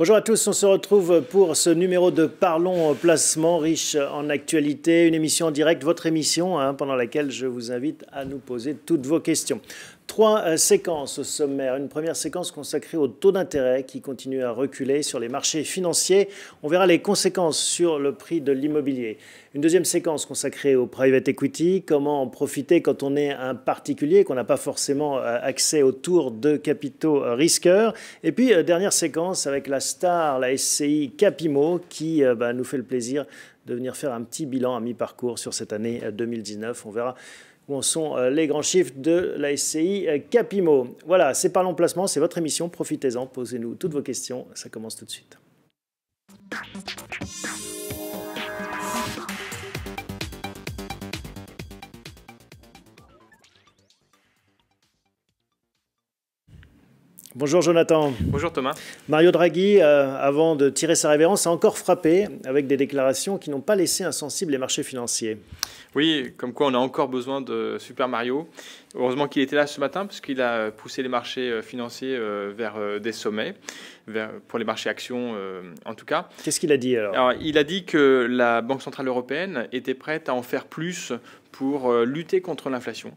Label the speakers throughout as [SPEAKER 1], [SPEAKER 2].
[SPEAKER 1] Bonjour à tous, on se retrouve pour ce numéro de Parlons Placement, riche en actualité, une émission en direct, votre émission, pendant laquelle je vous invite à nous poser toutes vos questions. Trois séquences au sommaire. Une première séquence consacrée au taux d'intérêt qui continue à reculer sur les marchés financiers. On verra les conséquences sur le prix de l'immobilier. Une deuxième séquence consacrée au private equity, comment en profiter quand on est un particulier, qu'on n'a pas forcément accès aux tours de capitaux risqueurs. Et puis, dernière séquence avec la star, la SCI Capimo, qui nous fait le plaisir de venir faire un petit bilan à mi-parcours sur cette année 2019. On verra où en sont les grands chiffres de la SCI Capimo. Voilà, c'est Parlons Placement, c'est votre émission. Profitez-en, posez-nous toutes vos questions. Ça commence tout de suite. Bonjour Jonathan.
[SPEAKER 2] Bonjour Thomas.
[SPEAKER 1] Mario Draghi, avant de tirer sa révérence, a encore frappé avec des déclarations qui n'ont pas laissé insensibles les marchés financiers.
[SPEAKER 2] Oui, comme quoi on a encore besoin de Super Mario. Heureusement qu'il était là ce matin parce qu'il a poussé les marchés financiers vers des sommets, pour les marchés actions en tout cas.
[SPEAKER 1] Qu'est-ce qu'il a dit alors?
[SPEAKER 2] Il a dit que la Banque Centrale Européenne était prête à en faire plus pour lutter contre l'inflation.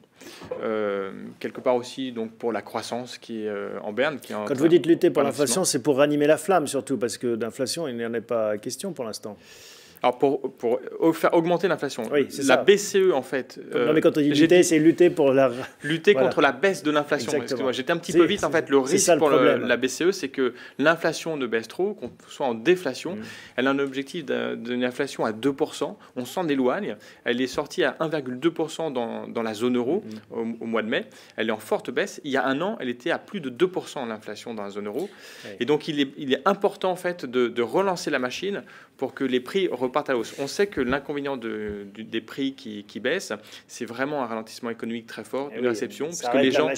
[SPEAKER 2] Quelque part aussi donc pour la croissance qui est en berne.
[SPEAKER 1] Quand vous dites lutter pour l'inflation, c'est pour ranimer la flamme surtout, parce que d'inflation, il n'y en a pas question pour l'instant.
[SPEAKER 2] Alors pour faire augmenter l'inflation,
[SPEAKER 1] oui,
[SPEAKER 2] la BCE en fait.
[SPEAKER 1] Non mais quand on dit lutter, c'est lutter pour la
[SPEAKER 2] lutter contre la baisse de l'inflation. Excusez-moi, j'étais un petit peu vite en fait. Le risque pour la BCE, c'est que l'inflation ne baisse trop, qu'on soit en déflation. Elle a un objectif d'une inflation à 2%. On s'en éloigne. Elle est sortie à 1,2% dans la zone euro au mois de mai. Elle est en forte baisse. Il y a un an, elle était à plus de 2% l'inflation dans la zone euro. Et donc il est important en fait de relancer la machine pour que les prix repartent à hausse. On sait que l'inconvénient des prix qui baissent, c'est vraiment un ralentissement économique très fort, une récession, parce que les gens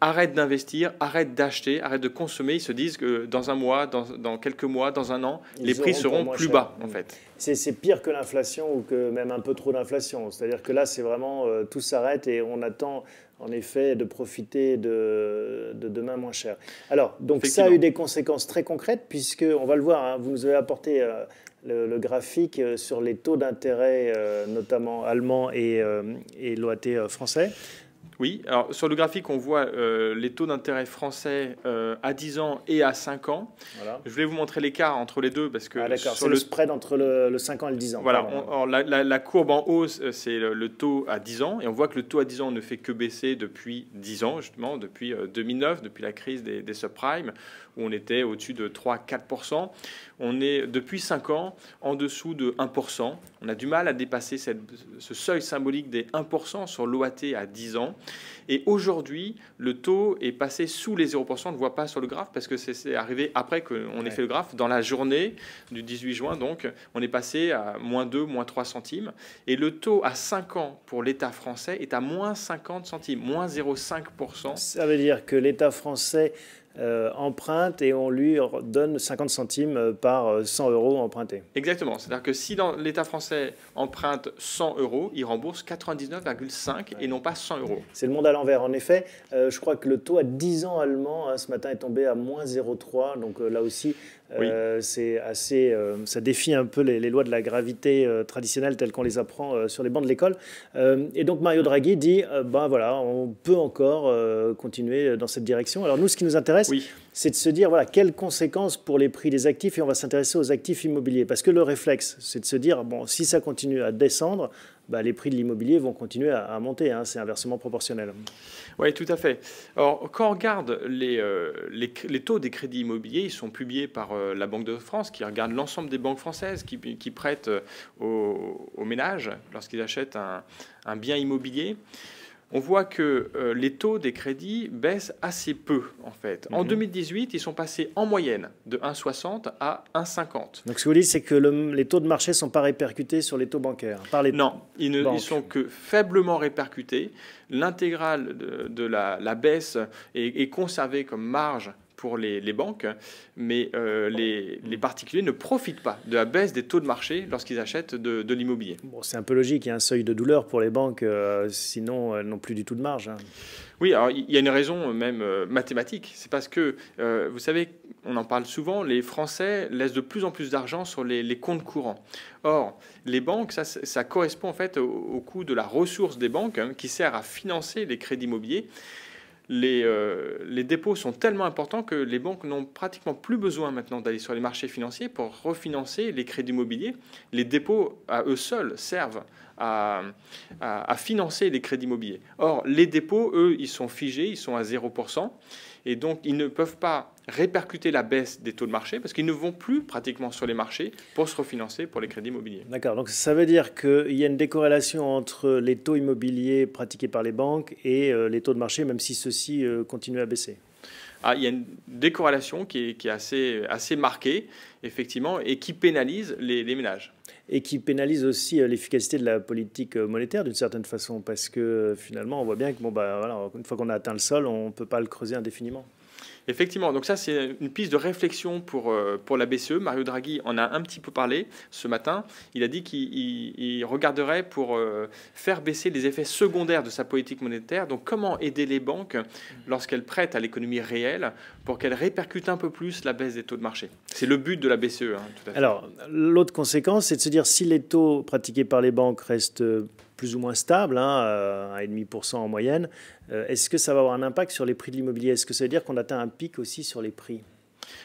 [SPEAKER 2] arrêtent d'investir, arrêtent d'acheter, arrêtent de consommer. Ils se disent que dans un mois, dans quelques mois, dans un an, les prix seront plus bas, en fait.
[SPEAKER 1] C'est pire que l'inflation ou que même un peu trop d'inflation. C'est-à-dire que là, c'est vraiment tout s'arrête et on attend en effet de profiter de demain moins cher. Alors, donc ça a eu des conséquences très concrètes puisque, on va le voir, vous nous avez apporté le graphique sur les taux d'intérêt, notamment allemands et l'OAT français.
[SPEAKER 2] Oui, alors sur le graphique, on voit les taux d'intérêt français à 10 ans et à 5 ans. Voilà. Je voulais vous montrer l'écart entre les deux parce que...
[SPEAKER 1] Ah d'accord, c'est le spread entre le 5 ans et le 10 ans.
[SPEAKER 2] Voilà, la courbe en hausse, c'est le taux à 10 ans. Et on voit que le taux à 10 ans ne fait que baisser depuis 10 ans, justement, depuis 2009, depuis la crise des subprimes, où on était au-dessus de 3-4%. On est, depuis 5 ans, en dessous de 1%. On a du mal à dépasser ce seuil symbolique des 1% sur l'OAT à 10 ans. Et aujourd'hui, le taux est passé sous les 0%. On ne le voit pas sur le graphe parce que c'est arrivé après qu'on ait fait le graphe. Dans la journée du 18 juin, donc, on est passé à moins 2, moins 3 centimes. Et le taux à 5 ans pour l'État français est à moins 50 centimes, moins 0,5%.
[SPEAKER 1] Ça veut dire que l'État français emprunte et on lui donne 50 centimes par 100 euros empruntés.
[SPEAKER 2] Exactement. C'est-à-dire que si l'État français emprunte 100 euros, il rembourse 99,5 et non pas 100 euros.
[SPEAKER 1] C'est le monde à l'envers. En effet, je crois que le taux à 10 ans allemand, ce matin, est tombé à moins 0,3. Donc là aussi, c'est assez, ça défie un peu les lois de la gravité traditionnelles telles qu'on les apprend sur les bancs de l'école. Et donc Mario Draghi dit, voilà, on peut encore continuer dans cette direction. Alors nous, ce qui nous intéresse, c'est de se dire, voilà, quelles conséquences pour les prix des actifs, et on va s'intéresser aux actifs immobiliers. Parce que le réflexe, c'est de se dire, bon, si ça continue à descendre, les prix de l'immobilier vont continuer à monter. C'est inversement proportionnel.
[SPEAKER 2] Oui, tout à fait. Alors, quand on regarde les taux des crédits immobiliers, ils sont publiés par la Banque de France, qui regarde l'ensemble des banques françaises qui prêtent aux ménages lorsqu'ils achètent un bien immobilier. On voit que les taux des crédits baissent assez peu, en fait. En 2018, ils sont passés en moyenne de 1,60 à 1,50.
[SPEAKER 1] Donc, ce que vous dites, c'est que les taux de marché ne sont pas répercutés sur les taux bancaires par les
[SPEAKER 2] Non, ils sont que faiblement répercutés. L'intégrale de la baisse est conservée comme marge pour les banques, mais les particuliers ne profitent pas de la baisse des taux de marché lorsqu'ils achètent de l'immobilier.
[SPEAKER 1] Bon, c'est un peu logique, il y a un seuil de douleur pour les banques, sinon elles n'ont plus du tout de marge.
[SPEAKER 2] Oui, alors il y a une raison même mathématique. C'est parce que, vous savez, on en parle souvent, les Français laissent de plus en plus d'argent sur les comptes courants. Or, les banques, ça correspond en fait au coût de la ressource des banques qui sert à financer les crédits immobiliers. Les dépôts sont tellement importants que les banques n'ont pratiquement plus besoin maintenant d'aller sur les marchés financiers pour refinancer les crédits immobiliers. Les dépôts, à eux seuls, servent à financer les crédits immobiliers. Or, les dépôts, eux, ils sont figés, ils sont à 0%. Et donc, ils ne peuvent pas répercuter la baisse des taux de marché parce qu'ils ne vont plus pratiquement sur les marchés pour se refinancer pour les crédits immobiliers.
[SPEAKER 1] D'accord. Donc, ça veut dire qu'il y a une décorrélation entre les taux immobiliers pratiqués par les banques et les taux de marché, même si ceux-ci continuent à baisser.
[SPEAKER 2] Il y a une décorrélation qui est assez marquée, effectivement, et qui pénalise les ménages.
[SPEAKER 1] Et qui pénalise aussi l'efficacité de la politique monétaire d'une certaine façon, parce que finalement, on voit bien que voilà, une fois qu'on a atteint le sol, on ne peut pas le creuser indéfiniment.
[SPEAKER 2] Effectivement, donc ça c'est une piste de réflexion pour la BCE. Mario Draghi en a un petit peu parlé ce matin. Il a dit qu'il regarderait pour faire baisser les effets secondaires de sa politique monétaire. Donc comment aider les banques lorsqu'elles prêtent à l'économie réelle pour qu'elles répercutent un peu plus la baisse des taux de marché. C'est le but de la BCE. Tout à fait.
[SPEAKER 1] Alors l'autre conséquence, c'est de se dire si les taux pratiqués par les banques restent plus ou moins stable, 1,5% en moyenne, est-ce que ça va avoir un impact sur les prix de l'immobilier? Est-ce que ça veut dire qu'on atteint un pic aussi sur les prix?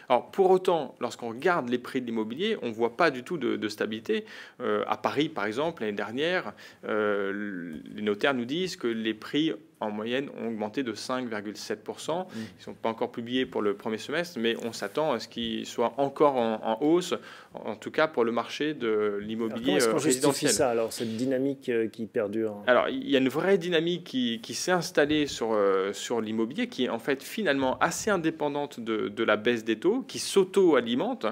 [SPEAKER 2] Alors, pour autant, lorsqu'on regarde les prix de l'immobilier, on ne voit pas du tout de stabilité. À Paris, par exemple, l'année dernière, les notaires nous disent que les prix en moyenne ont augmenté de 5,7%. Ils ne sont pas encore publiés pour le premier semestre, mais on s'attend à ce qu'ils soient encore en hausse, en tout cas pour le marché de l'immobilier résidentiel.
[SPEAKER 1] Comment est-ce qu'on justifie ça, alors, cette dynamique qui perdure?
[SPEAKER 2] Alors, il y a une vraie dynamique qui s'est installée sur l'immobilier, qui est en fait finalement assez indépendante de la baisse des taux, qui s'auto-alimente.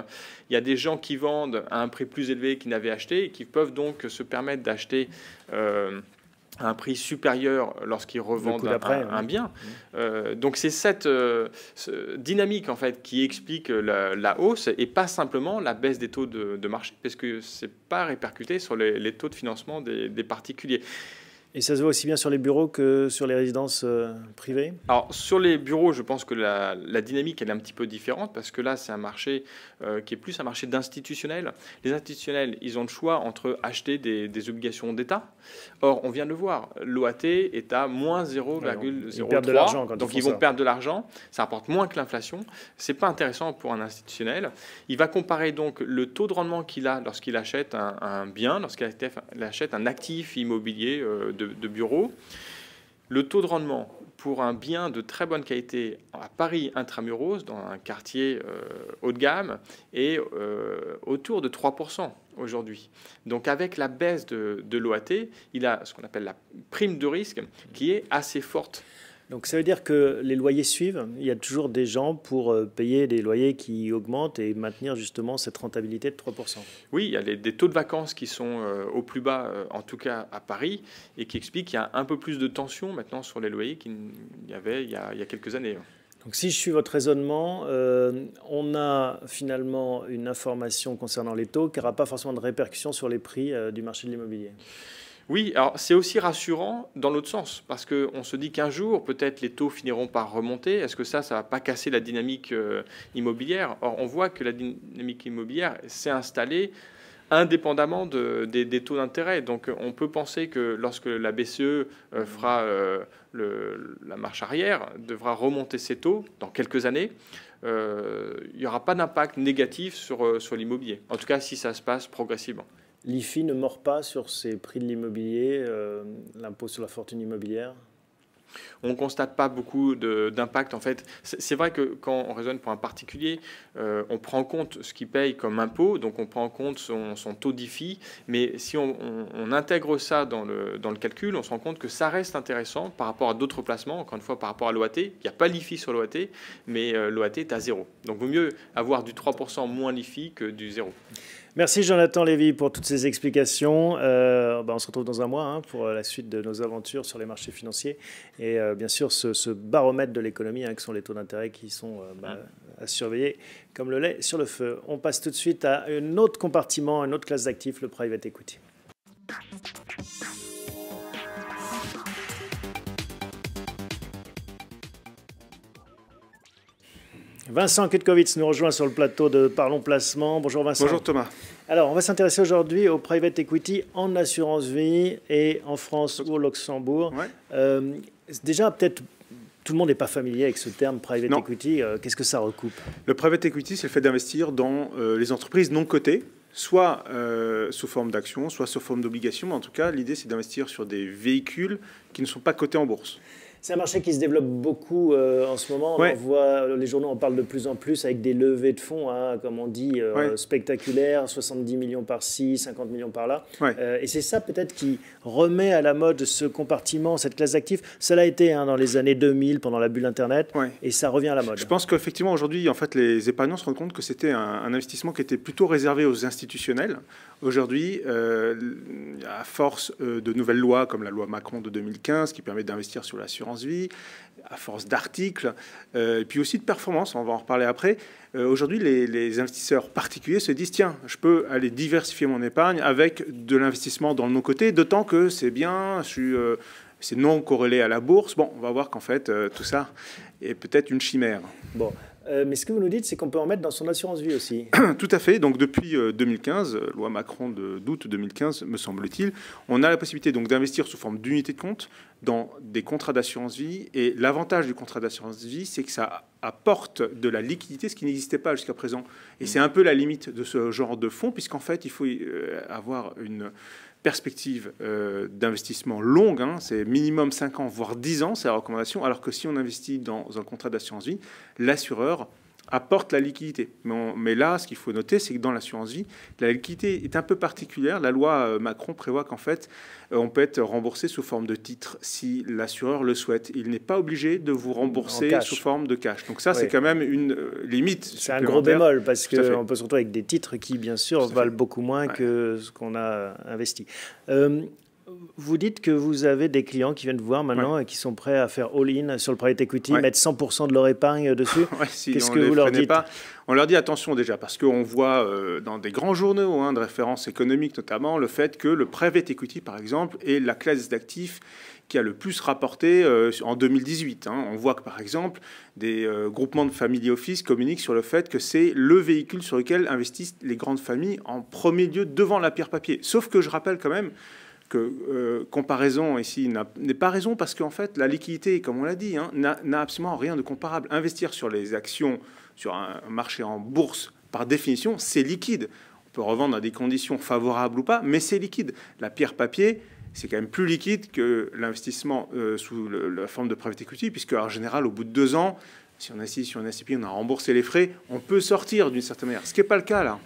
[SPEAKER 2] Il y a des gens qui vendent à un prix plus élevé qu'ils n'avaient acheté et qui peuvent donc se permettre d'acheter à un prix supérieur lorsqu'ils revendent un bien. Donc c'est cette dynamique en fait qui explique la hausse et pas simplement la baisse des taux de marché, parce que c'est pas répercuté sur les taux de financement des particuliers.
[SPEAKER 1] Et ça se voit aussi bien sur les bureaux que sur les résidences privées?
[SPEAKER 2] Alors, sur les bureaux, je pense que la dynamique elle est un petit peu différente parce que là, c'est un marché qui est plus un marché d'institutionnels. Les institutionnels, ils ont le choix entre acheter des obligations d'État. Or, on vient de le voir, l'OAT est à moins 0,03. Donc, ils vont perdre de l'argent. Ça rapporte moins que l'inflation. Ce n'est pas intéressant pour un institutionnel. Il va comparer donc le taux de rendement qu'il a lorsqu'il achète un bien, lorsqu'il achète un actif immobilier de bureau. Le taux de rendement pour un bien de très bonne qualité à Paris intramuros, dans un quartier haut de gamme, est autour de 3% aujourd'hui. Donc avec la baisse de l'OAT, il a ce qu'on appelle la prime de risque qui est assez forte.
[SPEAKER 1] Donc ça veut dire que les loyers suivent. Il y a toujours des gens pour payer des loyers qui augmentent et maintenir justement cette rentabilité de 3%.
[SPEAKER 2] Oui, il y a des taux de vacances qui sont au plus bas, en tout cas à Paris, et qui expliquent qu'il y a un peu plus de tension maintenant sur les loyers qu'il y avait il y a quelques années.
[SPEAKER 1] Donc si je suis votre raisonnement, on a finalement une information concernant les taux qui n'aura pas forcément de répercussion sur les prix du marché de l'immobilier.
[SPEAKER 2] Oui, alors c'est aussi rassurant dans l'autre sens, parce qu'on se dit qu'un jour, peut-être les taux finiront par remonter. Est-ce que ça ne va pas casser la dynamique immobilière? Or, on voit que la dynamique immobilière s'est installée indépendamment des taux d'intérêt. Donc, on peut penser que lorsque la BCE fera la marche arrière, devra remonter ses taux dans quelques années, il n'y aura pas d'impact négatif sur l'immobilier. En tout cas, si ça se passe progressivement.
[SPEAKER 1] L'IFI ne mord pas sur ces prix de l'immobilier, l'impôt sur la fortune immobilière?
[SPEAKER 2] On ne constate pas beaucoup d'impact. En fait, c'est vrai que quand on raisonne pour un particulier, on prend en compte ce qu'il paye comme impôt, donc on prend en compte son taux d'IFI. Mais si on intègre ça dans le calcul, on se rend compte que ça reste intéressant par rapport à d'autres placements. Encore une fois, par rapport à l'OAT, il n'y a pas l'IFI sur l'OAT, mais l'OAT est à 0. Donc, il vaut mieux avoir du 3% moins l'IFI que du 0.
[SPEAKER 1] Merci Jonathan Lévy pour toutes ces explications. On se retrouve dans un mois pour la suite de nos aventures sur les marchés financiers. Et bien sûr, ce baromètre de l'économie, que sont les taux d'intérêt qui sont à surveiller comme le lait sur le feu. On passe tout de suite à un autre compartiment, une autre classe d'actifs, le private equity. Vincent Kutkowitz nous rejoint sur le plateau de Parlons Placement. Bonjour Vincent.
[SPEAKER 3] Bonjour Thomas.
[SPEAKER 1] Alors, on va s'intéresser aujourd'hui au private equity en assurance vie et en France ou au Luxembourg. Ouais. Déjà, peut-être, tout le monde n'est pas familier avec ce terme private equity. Qu'est-ce que ça recoupe?
[SPEAKER 3] Le private equity, c'est le fait d'investir dans les entreprises non cotées, soit sous forme d'actions, soit sous forme d'obligations. En tout cas, l'idée, c'est d'investir sur des véhicules qui ne sont pas cotés en bourse.
[SPEAKER 1] C'est un marché qui se développe beaucoup en ce moment. Ouais. On voit, les journaux en parlent de plus en plus avec des levées de fonds, comme on dit, spectaculaires, 70 millions par-ci, 50 millions par-là. Ouais. Et c'est ça peut-être qui remet à la mode ce compartiment, cette classe d'actifs. Ça l'a été dans les années 2000, pendant la bulle Internet, et ça revient à la mode.
[SPEAKER 3] Je pense qu'effectivement, aujourd'hui, en fait, les épargnants se rendent compte que c'était un investissement qui était plutôt réservé aux institutionnels. Aujourd'hui, à force de nouvelles lois, comme la loi Macron de 2015, qui permet d'investir sur l'assurance vie, à force d'articles, et puis aussi de performance, on va en reparler après. Aujourd'hui, les investisseurs particuliers se disent, tiens, je peux aller diversifier mon épargne avec de l'investissement dans le non-coté, d'autant que c'est bien, c'est non corrélé à la bourse. Bon, on va voir qu'en fait, tout ça est peut-être une chimère.
[SPEAKER 1] Bon. Mais ce que vous nous dites, c'est qu'on peut en mettre dans son assurance vie aussi.
[SPEAKER 3] Tout à fait. Donc depuis 2015, loi Macron d'août 2015, me semble-t-il, on a la possibilité donc d'investir sous forme d'unité de compte dans des contrats d'assurance vie. Et l'avantage du contrat d'assurance vie, c'est que ça apporte de la liquidité, ce qui n'existait pas jusqu'à présent. Et c'est un peu la limite de ce genre de fonds, puisqu'en fait, il faut avoir une perspective d'investissement longue, c'est minimum 5 ans, voire 10 ans, c'est la recommandation, alors que si on investit dans un contrat d'assurance vie, l'assureur apporte la liquidité. Mais là, ce qu'il faut noter, c'est que dans l'assurance vie, la liquidité est un peu particulière. La loi Macron prévoit qu'en fait, on peut être remboursé sous forme de titre si l'assureur le souhaite. Il n'est pas obligé de vous rembourser sous forme de cash. Donc ça, c'est quand même une limite.
[SPEAKER 1] C'est un gros bémol, parce qu'on peut se retrouver avec des titres qui, bien sûr, valent beaucoup moins que ce qu'on a investi. Vous dites que vous avez des clients qui viennent vous voir maintenant et qui sont prêts à faire all-in sur le private equity, mettre 100% de leur épargne dessus.
[SPEAKER 3] Qu'est-ce que vous leur dites? On leur dit attention déjà, parce qu'on voit dans des grands journaux de référence économique notamment, le fait que le private equity, par exemple, est la classe d'actifs qui a le plus rapporté en 2018. On voit que, par exemple, des groupements de family office communiquent sur le fait que c'est le véhicule sur lequel investissent les grandes familles en premier lieu devant la pierre papier. Sauf que je rappelle quand même que comparaison ici n'est pas raison, parce qu'en fait, la liquidité, comme on l'a dit, n'a absolument rien de comparable. Investir sur les actions, sur un marché en bourse, par définition, c'est liquide. On peut revendre à des conditions favorables ou pas, mais c'est liquide. La pierre papier, c'est quand même plus liquide que l'investissement sous la forme de private equity, puisque en général, au bout de 2 ans, si on assis sur un SCPI, on a remboursé les frais, on peut sortir d'une certaine manière. Ce qui n'est pas le cas là.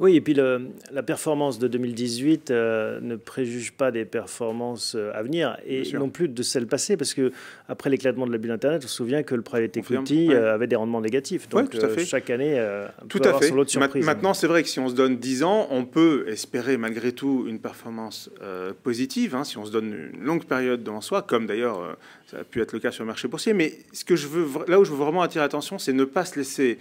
[SPEAKER 1] Oui, et puis la performance de 2018 ne préjuge pas des performances à venir, et non plus de celles passées, parce que après l'éclatement de la bulle Internet, on se souvient que le private equity avait des rendements négatifs. Donc
[SPEAKER 3] tout à fait.
[SPEAKER 1] Chaque année,
[SPEAKER 3] tout à fait. Son lot de surprises. Maintenant, c'est vrai que si on se donne 10 ans, on peut espérer malgré tout une performance positive, si on se donne une longue période devant soi, comme d'ailleurs ça a pu être le cas sur le marché boursier. Mais là où je veux vraiment attirer l'attention, c'est ne pas se laisser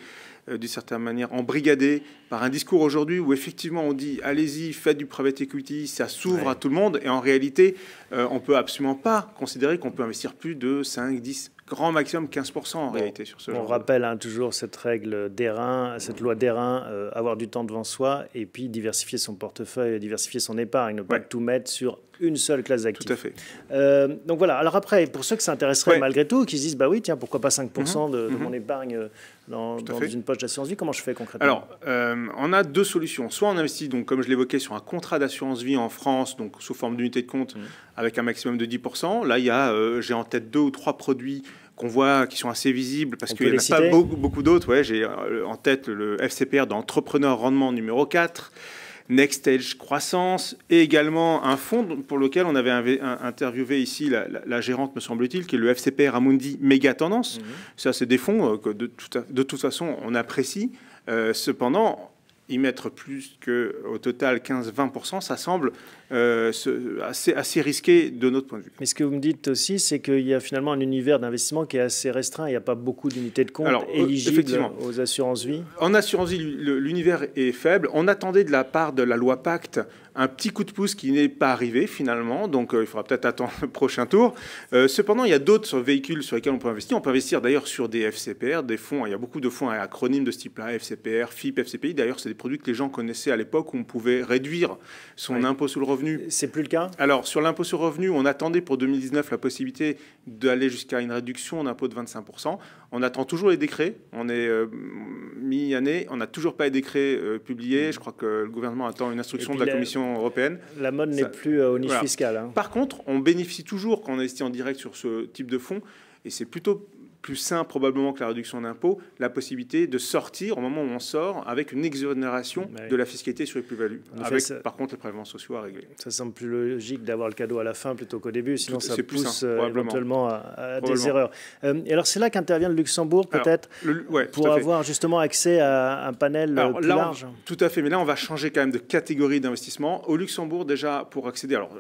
[SPEAKER 3] d'une certaine manière embrigadé par un discours aujourd'hui où effectivement on dit allez-y, faites du private equity, ça s'ouvre à tout le monde, et en réalité on peut absolument pas considérer qu'on peut investir plus de 5, 10, grand maximum 15% en réalité sur ce genre.
[SPEAKER 1] On rappelle toujours cette règle d'Hérin, cette loi d'Hérin, avoir du temps devant soi et puis diversifier son portefeuille, diversifier son épargne, ne pas tout mettre sur une seule classe d'actifs.
[SPEAKER 3] Tout à fait.
[SPEAKER 1] Donc voilà, alors après, pour ceux que ça intéresserait malgré tout, qui se disent, bah oui, tiens, pourquoi pas 5% de mon épargne dans une poche d'assurance vie, comment je fais concrètement?
[SPEAKER 3] Alors, on a 2 solutions. Soit on investit, donc, comme je l'évoquais, sur un contrat d'assurance vie en France, donc sous forme d'unité de compte, avec un maximum de 10%. Là, il y a, j'ai en tête 2 ou 3 produits qu'on voit, qui sont assez visibles, parce qu'il n'y en a pas beaucoup d'autres. J'ai en tête le FCPR d'entrepreneur rendement numéro 4, Next Stage Croissance, et également un fonds pour lequel on avait interviewé ici la gérante, me semble-t-il, qui est le FCPR Amundi Méga Tendance. Ça, c'est des fonds que de toute façon, on apprécie. Cependant, y mettre plus qu'au total 15-20%, ça semble assez risqué de notre point de vue.
[SPEAKER 1] Mais ce que vous me dites aussi, c'est qu'il y a finalement un univers d'investissement qui est assez restreint. Il n'y a pas beaucoup d'unités de compte éligibles aux assurances-vie.
[SPEAKER 3] En assurance-vie, l'univers est faible. On attendait de la part de la loi Pacte un petit coup de pouce qui n'est pas arrivé finalement, donc il faudra peut-être attendre le prochain tour. Cependant, il y a d'autres véhicules sur lesquels on peut investir. On peut investir d'ailleurs sur des FCPR, des fonds. Il y a beaucoup de fonds à acronymes de ce type-là, FCPR, FIP, FCPI. D'ailleurs, c'est des produits que les gens connaissaient à l'époque où on pouvait réduire son impôt sur le revenu.
[SPEAKER 1] C'est plus le cas ?
[SPEAKER 3] Alors, sur l'impôt sur le revenu, on attendait pour 2019 la possibilité d'aller jusqu'à une réduction d'impôt de 25%. On attend toujours les décrets. On est mi-année. On n'a toujours pas les décrets publiés. Je crois que le gouvernement attend une instruction de la Commission européenne.
[SPEAKER 1] La mode n'est plus au niche fiscale. Hein.
[SPEAKER 3] Par contre, on bénéficie toujours quand on investit en direct sur ce type de fonds, et c'est plutôt plus simple probablement que la réduction d'impôt, la possibilité de sortir au moment où on sort avec une exonération de la fiscalité sur les plus-values, avec par contre les prélèvements sociaux à régler.
[SPEAKER 1] Ça semble plus logique d'avoir le cadeau à la fin plutôt qu'au début, sinon ça pousse éventuellement à des erreurs. Et alors c'est là qu'intervient le Luxembourg peut-être pour avoir justement accès à un panel plus large.
[SPEAKER 3] Tout à fait, mais là on va changer quand même de catégorie d'investissement. Au Luxembourg déjà pour accéder, alors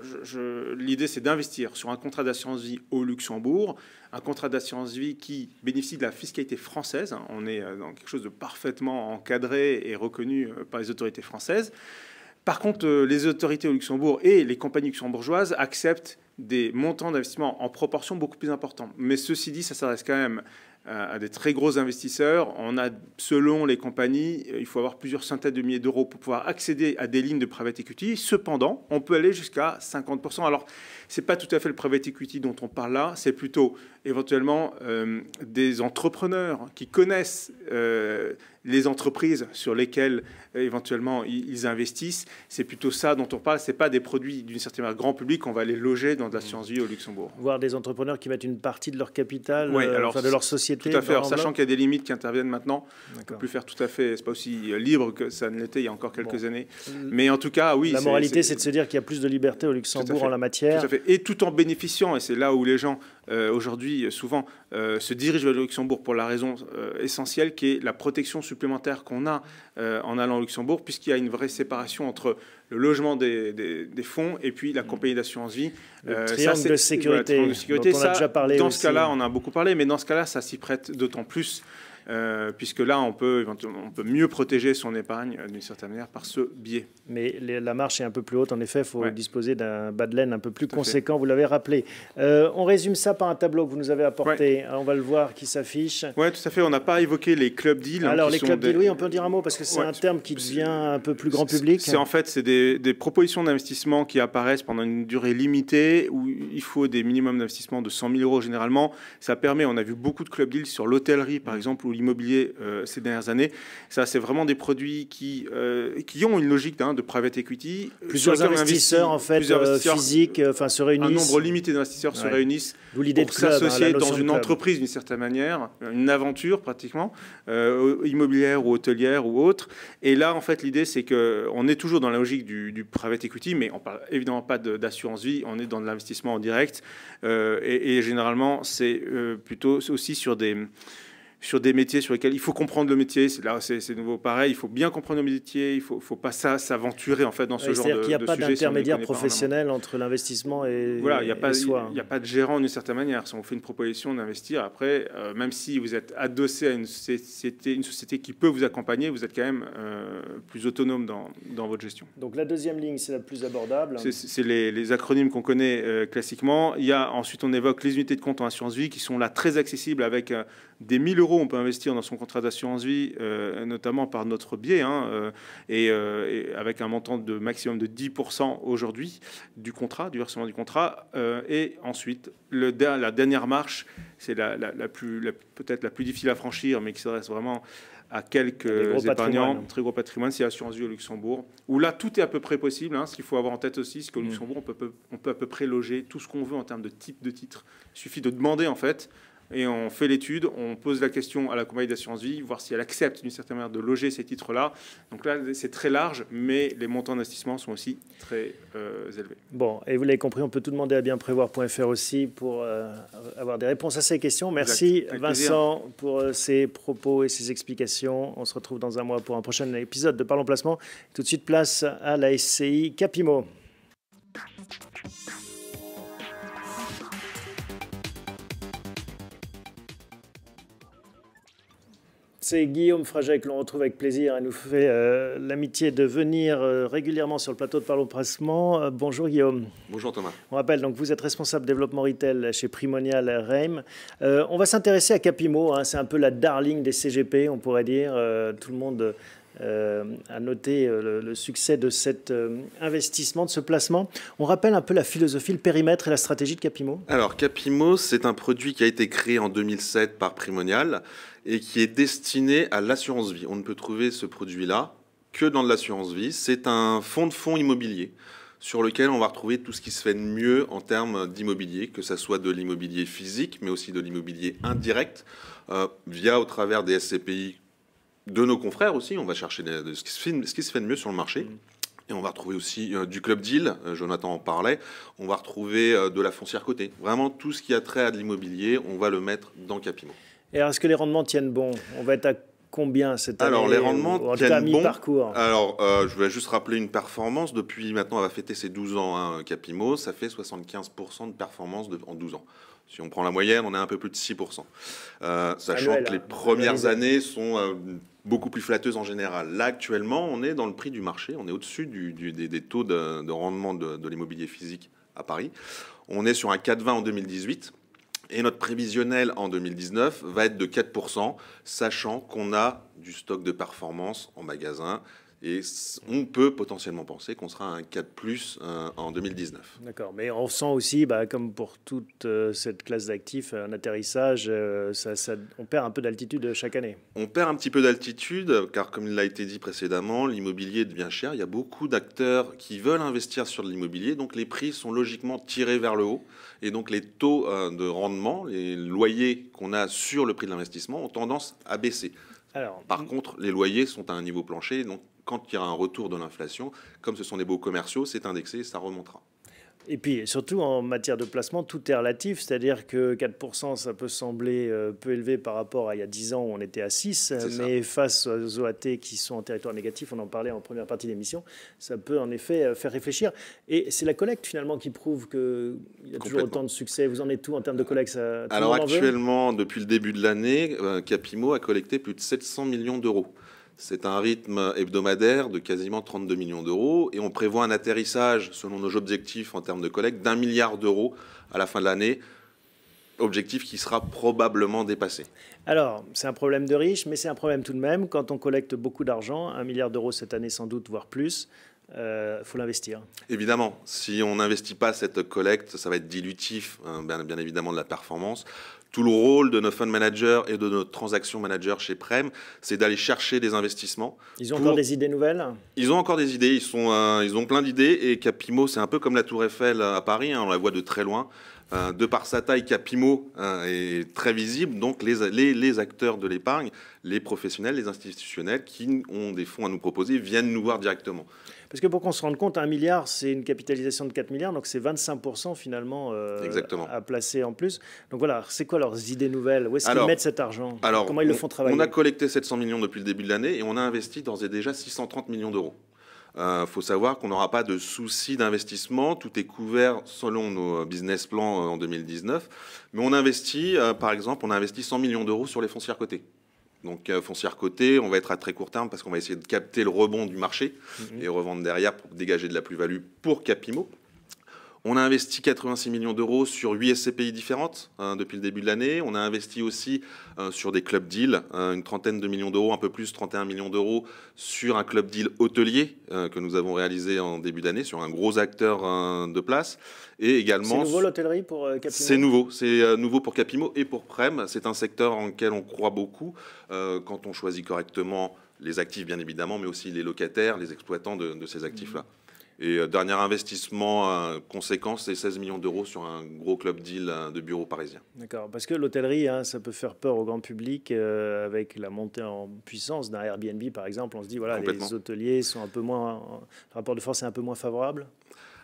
[SPEAKER 3] l'idée c'est d'investir sur un contrat d'assurance vie au Luxembourg, un contrat d'assurance vie qui bénéficie de la fiscalité française. On est dans quelque chose de parfaitement encadré et reconnu par les autorités françaises. Par contre, les autorités au Luxembourg et les compagnies luxembourgeoises acceptent des montants d'investissement en proportion beaucoup plus importants. Mais ceci dit, ça s'adresse quand même à des très gros investisseurs. On a, selon les compagnies, il faut avoir plusieurs centaines de milliers d'euros pour pouvoir accéder à des lignes de private equity. Cependant, on peut aller jusqu'à 50%. Alors, ce n'est pas tout à fait le private equity dont on parle là, c'est plutôt éventuellement des entrepreneurs qui connaissent les entreprises sur lesquelles éventuellement ils investissent. C'est plutôt ça dont on parle. Ce n'est pas des produits d'une certaine manière grand public qu'on va aller loger dans de l'assurance vie au Luxembourg.
[SPEAKER 1] Voire des entrepreneurs qui mettent une partie de leur capital, de leur société.
[SPEAKER 3] Tout à fait. Alors, sachant qu'il y a des limites qui interviennent maintenant, on ne peut plus faire tout à fait. C'est pas aussi libre que ça ne l'était il y a encore quelques années. Mais en tout cas, oui.
[SPEAKER 1] La moralité, c'est de se dire qu'il y a plus de liberté au Luxembourg en la matière.
[SPEAKER 3] Tout à fait. Et tout en bénéficiant, et c'est là où les gens aujourd'hui souvent se dirigent vers le Luxembourg pour la raison essentielle qui est la protection supplémentaire qu'on a en allant au Luxembourg, puisqu'il y a une vraie séparation entre le logement des fonds et puis la compagnie d'assurance vie.
[SPEAKER 1] Le triangle de sécurité, dont on a déjà parlé.
[SPEAKER 3] Dans ce cas-là, on a beaucoup parlé, mais dans ce cas-là, ça s'y prête d'autant plus. Puisque là, on peut mieux protéger son épargne d'une certaine manière par ce biais.
[SPEAKER 1] Mais la marche est un peu plus haute. En effet, il faut disposer d'un bas de laine un peu plus conséquent, vous l'avez rappelé. On résume ça par un tableau que vous nous avez apporté. On va le voir qui s'affiche.
[SPEAKER 3] Oui, tout à fait. On n'a pas évoqué les club deals.
[SPEAKER 1] Alors, les club deals, oui, on peut en dire un mot parce que c'est un terme qui devient un peu plus grand public.
[SPEAKER 3] C'est des propositions d'investissement qui apparaissent pendant une durée limitée où il faut des minimums d'investissement de 100 000 euros généralement. Ça permet, on a vu beaucoup de club deals sur l'hôtellerie, par exemple, ou l'immobilier ces dernières années. Ça, c'est vraiment des produits qui ont une logique de private equity.
[SPEAKER 1] Plusieurs investisseurs, en fait, physiques, se réunissent.
[SPEAKER 3] Un nombre limité d'investisseurs se réunissent pour s'associer dans une entreprise d'une certaine manière, une aventure pratiquement, immobilière ou hôtelière ou autre. Et là, en fait, l'idée, c'est qu'on est toujours dans la logique du private equity, mais on ne parle évidemment pas d'assurance vie, on est dans de l'investissement en direct. Et généralement, c'est plutôt aussi sur des métiers sur lesquels il faut comprendre le métier. Là, c'est nouveau pareil. Il faut bien comprendre le métier. Il faut pas s'aventurer en fait dans ce genre de sujet.
[SPEAKER 1] C'est-à-dire qu'il n'y a pas d'intermédiaire professionnel entre l'investissement et soi.
[SPEAKER 3] Il n'y a pas de gérant d'une certaine manière. Si on fait une proposition d'investir, après, même si vous êtes adossé à une société qui peut vous accompagner, vous êtes quand même plus autonome dans votre gestion.
[SPEAKER 1] Donc la deuxième ligne, c'est la plus abordable.
[SPEAKER 3] C'est les acronymes qu'on connaît classiquement. Ensuite, on évoque les unités de compte en assurance vie qui sont là très accessibles avec des 1 000 euros. On peut investir dans son contrat d'assurance vie, notamment par notre biais, et avec un montant de maximum de 10% aujourd'hui du versement du contrat. Et ensuite, la dernière marche, c'est peut-être la plus difficile à franchir, mais qui s'adresse vraiment à quelques épargnants, très gros patrimoine, c'est l'assurance vie au Luxembourg, où là, tout est à peu près possible. Ce qu'il faut avoir en tête aussi, c'est qu'au Luxembourg, on peut à peu près loger tout ce qu'on veut en termes de type de titre. Il suffit de demander, en fait, et on fait l'étude, on pose la question à la compagnie d'assurance vie, voir si elle accepte d'une certaine manière de loger ces titres-là. Donc là, c'est très large, mais les montants d'investissement sont aussi très élevés.
[SPEAKER 1] Bon, et vous l'avez compris, on peut tout demander à bienprévoir.fr aussi pour avoir des réponses à ces questions. Merci Vincent pour ces propos et ces explications. On se retrouve dans un mois pour un prochain épisode de Parlons Placement. Tout de suite, place à la SCI Capimo. C'est Guillaume Fraget que l'on retrouve avec plaisir. Il nous fait l'amitié de venir régulièrement sur le plateau de Parlons Placement. Bonjour Guillaume.
[SPEAKER 4] Bonjour Thomas.
[SPEAKER 1] On rappelle, donc vous êtes responsable développement retail chez Primonial Reim. On va s'intéresser à Capimo. C'est un peu la darling des CGP, on pourrait dire. Tout le monde a noté le succès de cet investissement, de ce placement. On rappelle un peu la philosophie, le périmètre et la stratégie de Capimo.
[SPEAKER 4] Alors Capimo, c'est un produit qui a été créé en 2007 par Primonial et qui est destiné à l'assurance vie. On ne peut trouver ce produit-là que dans de l'assurance vie. C'est un fonds de fonds immobilier sur lequel on va retrouver tout ce qui se fait de mieux en termes d'immobilier, que ce soit de l'immobilier physique, mais aussi de l'immobilier indirect, via au travers des SCPI de nos confrères aussi. On va chercher ce qui se fait de mieux sur le marché. Et on va retrouver aussi du club deal, Jonathan en parlait. On va retrouver de la foncière cotée. Vraiment, tout ce qui a trait à de l'immobilier, on va le mettre dans Capimo.
[SPEAKER 1] Et alors, est-ce que les rendements tiennent bon? On va être à combien cette année?
[SPEAKER 4] Alors, les rendements tiennent bon.
[SPEAKER 1] Alors,
[SPEAKER 4] je vais juste rappeler une performance. Depuis maintenant, on va fêter ses 12 ans, Capimo. Ça fait 75% de performance en 12 ans. Si on prend la moyenne, on est un peu plus de 6%. Sachant que les premières années sont beaucoup plus flatteuses en général. Là, actuellement, on est dans le prix du marché. On est au-dessus des taux de rendement de l'immobilier physique à Paris. On est sur un 4,20 en 2018. Et notre prévisionnel en 2019 va être de 4%, sachant qu'on a du stock de performance en magasin. Et on peut potentiellement penser qu'on sera à un 4+, en 2019.
[SPEAKER 1] D'accord, mais on sent aussi, comme pour toute cette classe d'actifs, un atterrissage, on perd un peu d'altitude chaque année.
[SPEAKER 4] On perd un petit peu d'altitude, car comme il l'a été dit précédemment, l'immobilier devient cher. Il y a beaucoup d'acteurs qui veulent investir sur de l'immobilier, donc les prix sont logiquement tirés vers le haut. Et donc les taux de rendement, les loyers qu'on a sur le prix de l'investissement ont tendance à baisser. Par contre, les loyers sont à un niveau plancher, donc quand il y aura un retour de l'inflation, comme ce sont des baux commerciaux, c'est indexé, ça remontera.
[SPEAKER 1] Et puis, surtout, en matière de placement, tout est relatif. C'est-à-dire que 4%, ça peut sembler peu élevé par rapport à il y a 10 ans où on était à 6. Mais face aux OAT qui sont en territoire négatif, on en parlait en première partie de l'émission, ça peut en effet faire réfléchir. Et c'est la collecte, finalement, qui prouve qu'il y a toujours autant de succès. Vous en êtes où en termes de collecte?
[SPEAKER 4] Alors, actuellement, depuis le début de l'année, Capimo a collecté plus de 700 millions d'euros. C'est un rythme hebdomadaire de quasiment 32 millions d'euros et on prévoit un atterrissage, selon nos objectifs en termes de collecte, d'1 milliard d'euros à la fin de l'année, objectif qui sera probablement dépassé.
[SPEAKER 1] Alors, c'est un problème de riche, mais c'est un problème tout de même. Quand on collecte beaucoup d'argent, 1 milliard d'euros cette année sans doute, voire plus, faut l'investir.
[SPEAKER 4] Évidemment, si on n'investit pas cette collecte, ça va être dilutif, bien évidemment, de la performance. Tout le rôle de nos fund managers et de nos transaction managers chez Prem, c'est d'aller chercher des investissements.
[SPEAKER 1] Ils ont encore des idées nouvelles?
[SPEAKER 4] Ils ont encore des idées, ils ont plein d'idées. Et Capimo, c'est un peu comme la Tour Eiffel à Paris, on la voit de très loin. De par sa taille, Capimo est très visible. Donc les acteurs de l'épargne, les professionnels, les institutionnels qui ont des fonds à nous proposer viennent nous voir directement.
[SPEAKER 1] Parce que pour qu'on se rende compte, 1 milliard, c'est une capitalisation de 4 milliards, donc c'est 25% finalement à placer en plus. Donc voilà, c'est quoi leurs idées nouvelles? Où est-ce qu'ils mettent cet argent? Comment ils le font travailler?
[SPEAKER 4] On a collecté 700 millions depuis le début de l'année et on a investi d'ores et déjà 630 millions d'euros. Faut savoir qu'on n'aura pas de souci d'investissement. Tout est couvert selon nos business plans en 2019. Mais on investit, par exemple, 100 millions d'euros sur les foncières cotées. Donc foncière cotée, on va être à très court terme parce qu'on va essayer de capter le rebond du marché et revendre derrière pour dégager de la plus-value pour Capimo. On a investi 86 millions d'euros sur 8 SCPI différentes depuis le début de l'année. On a investi aussi sur des club deals, une trentaine de millions d'euros, un peu plus, 31 millions d'euros, sur un club deal hôtelier que nous avons réalisé en début d'année, sur un gros acteur de place. Et également,
[SPEAKER 1] c'est nouveau l'hôtellerie pour Capimo?
[SPEAKER 4] C'est nouveau pour Capimo et pour Prem. C'est un secteur en lequel on croit beaucoup quand on choisit correctement les actifs, bien évidemment, mais aussi les locataires, les exploitants de ces actifs-là. Et dernier investissement conséquent, c'est 16 millions d'euros sur un gros club deal de bureaux parisiens.
[SPEAKER 1] D'accord, parce que l'hôtellerie, ça peut faire peur au grand public avec la montée en puissance d'un Airbnb, par exemple. On se dit, voilà, les hôteliers sont un peu moins... Le rapport de force est un peu moins favorable.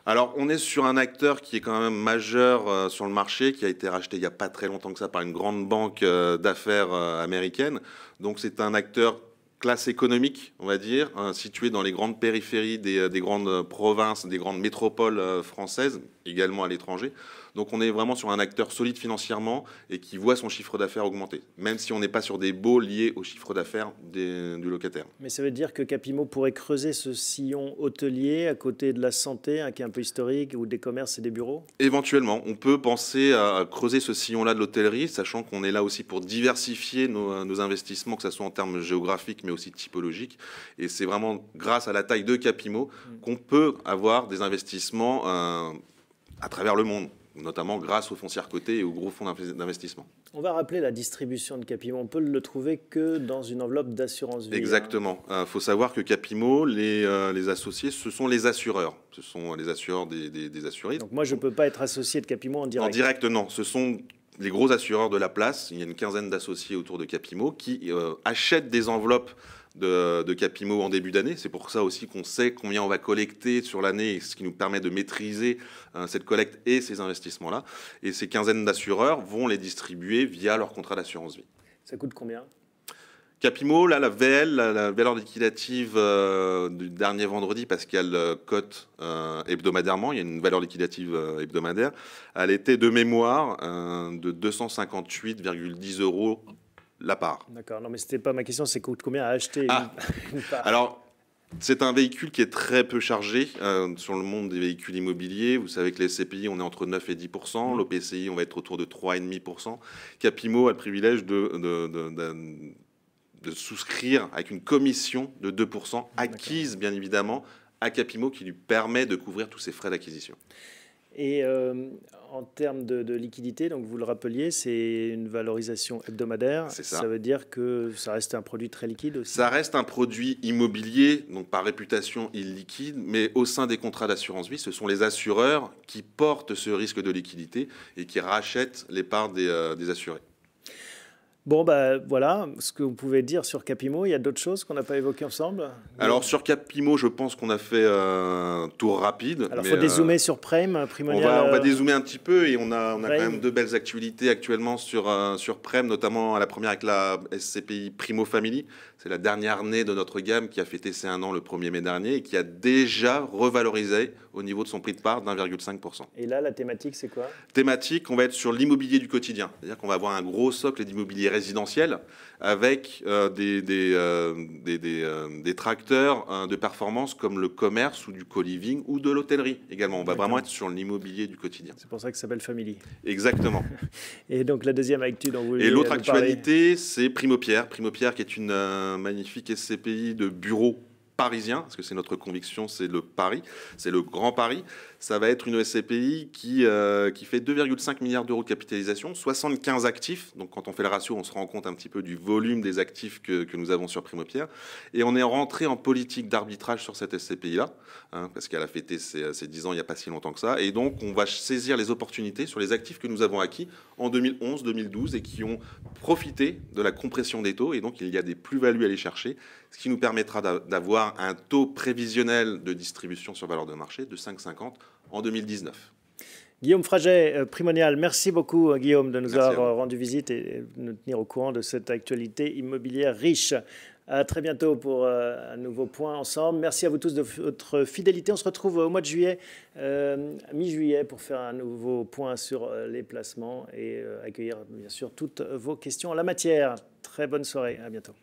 [SPEAKER 4] Alors, on est sur un acteur qui est quand même majeur sur le marché, qui a été racheté il n'y a pas très longtemps que ça par une grande banque d'affaires américaine. Donc, c'est un acteur classe économique, on va dire, situé dans les grandes périphéries des grandes provinces, des grandes métropoles françaises, également à l'étranger. Donc on est vraiment sur un acteur solide financièrement et qui voit son chiffre d'affaires augmenter, même si on n'est pas sur des baux liés au chiffre d'affaires du locataire.
[SPEAKER 1] Mais ça veut dire que Capimo pourrait creuser ce sillon hôtelier à côté de la santé, qui est un peu historique, ou des commerces et des bureaux?
[SPEAKER 4] Éventuellement, on peut penser à creuser ce sillon-là de l'hôtellerie, sachant qu'on est là aussi pour diversifier nos investissements, que ce soit en termes géographiques, mais aussi typologiques. Et c'est vraiment grâce à la taille de Capimo qu'on peut avoir des investissements à travers le monde, notamment grâce aux foncières cotées et aux gros fonds d'investissement.
[SPEAKER 1] On va rappeler la distribution de Capimo. On peut le trouver que dans une enveloppe d'assurance vie.
[SPEAKER 4] Exactement. Faut savoir que Capimo, les associés, ce sont les assureurs. Ce sont les assureurs des assurés.
[SPEAKER 1] Donc moi, je ne peux pas être associé de Capimo en direct.
[SPEAKER 4] En direct, non. Ce sont les gros assureurs de la place. Il y a une quinzaine d'associés autour de Capimo qui achètent des enveloppes de Capimo en début d'année. C'est pour ça aussi qu'on sait combien on va collecter sur l'année, ce qui nous permet de maîtriser cette collecte et ces investissements-là. Et ces quinzaines d'assureurs vont les distribuer via leur contrat d'assurance vie.
[SPEAKER 1] Ça coûte combien ?
[SPEAKER 4] Capimo, là, la valeur liquidative du dernier vendredi, parce qu'elle cote hebdomadairement, il y a une valeur liquidative hebdomadaire, elle était de mémoire de 258,10 € la part.
[SPEAKER 1] D'accord, non mais c'était pas ma question, c'est coûte combien à acheter une part?
[SPEAKER 4] Alors, c'est un véhicule qui est très peu chargé sur le monde des véhicules immobiliers. Vous savez que les SCPI, on est entre 9 et 10%, l'OPCI, on va être autour de 3,5%. Capimo a le privilège de souscrire avec une commission de 2% acquise, bien évidemment, à Capimo, qui lui permet de couvrir tous ses frais d'acquisition.
[SPEAKER 1] Et en termes de liquidité, donc vous le rappeliez, c'est une valorisation hebdomadaire.
[SPEAKER 4] C'est ça.
[SPEAKER 1] Ça veut dire que ça reste un produit très liquide aussi?
[SPEAKER 4] Ça reste un produit immobilier, donc par réputation illiquide, mais au sein des contrats d'assurance vie, ce sont les assureurs qui portent ce risque de liquidité et qui rachètent les parts des assurés.
[SPEAKER 1] Bon, voilà ce que vous pouvez dire sur Capimo. Il y a d'autres choses qu'on n'a pas évoquées ensemble?
[SPEAKER 4] Alors, sur Capimo, je pense qu'on a fait un tour rapide.
[SPEAKER 1] Alors, il faut dézoomer sur Prem, Primonial.
[SPEAKER 4] On va dézoomer un petit peu et on a quand même deux belles actualités actuellement sur Prem, notamment la première avec la SCPI Primo Family. C'est la dernière née de notre gamme qui a fêté ses 1 an le 1er mai dernier et qui a déjà revalorisé au niveau de son prix de part d'1,5%.
[SPEAKER 1] Et là, la thématique, c'est quoi?
[SPEAKER 4] Thématique, on va être sur l'immobilier du quotidien. C'est-à-dire qu'on va avoir un gros socle d'immobilier résidentiel avec des tracteurs de performance comme le commerce ou du co-living ou de l'hôtellerie également. On va vraiment être sur l'immobilier du quotidien.
[SPEAKER 1] C'est pour ça que ça s'appelle Family.
[SPEAKER 4] Exactement.
[SPEAKER 1] Et donc la deuxième actu dont vous voulez
[SPEAKER 4] Et l'autre
[SPEAKER 1] nous parler.
[SPEAKER 4] actualité, c'est Primopierre. Primopierre qui est une magnifique SCPI de bureaux parisien, parce que c'est notre conviction, c'est le Paris, c'est le Grand Paris. Ça va être une SCPI qui fait 2,5 milliards d'euros de capitalisation, 75 actifs. Donc quand on fait le ratio, on se rend compte un petit peu du volume des actifs que nous avons sur Primopierre. Et on est rentré en politique d'arbitrage sur cette SCPI-là, parce qu'elle a fêté ses 10 ans il n'y a pas si longtemps que ça. Et donc on va saisir les opportunités sur les actifs que nous avons acquis en 2011, 2012 et qui ont profité de la compression des taux. Et donc il y a des plus-values à aller chercher, ce qui nous permettra d'avoir un taux prévisionnel de distribution sur valeur de marché de 5,50 en 2019.
[SPEAKER 1] Guillaume Fraget, Primonial, merci beaucoup Guillaume de nous avoir rendu visite et de nous tenir au courant de cette actualité immobilière riche. À très bientôt pour un nouveau point ensemble. Merci à vous tous de votre fidélité. On se retrouve au mois de juillet, mi-juillet, pour faire un nouveau point sur les placements et accueillir bien sûr toutes vos questions en la matière. Très bonne soirée, à bientôt.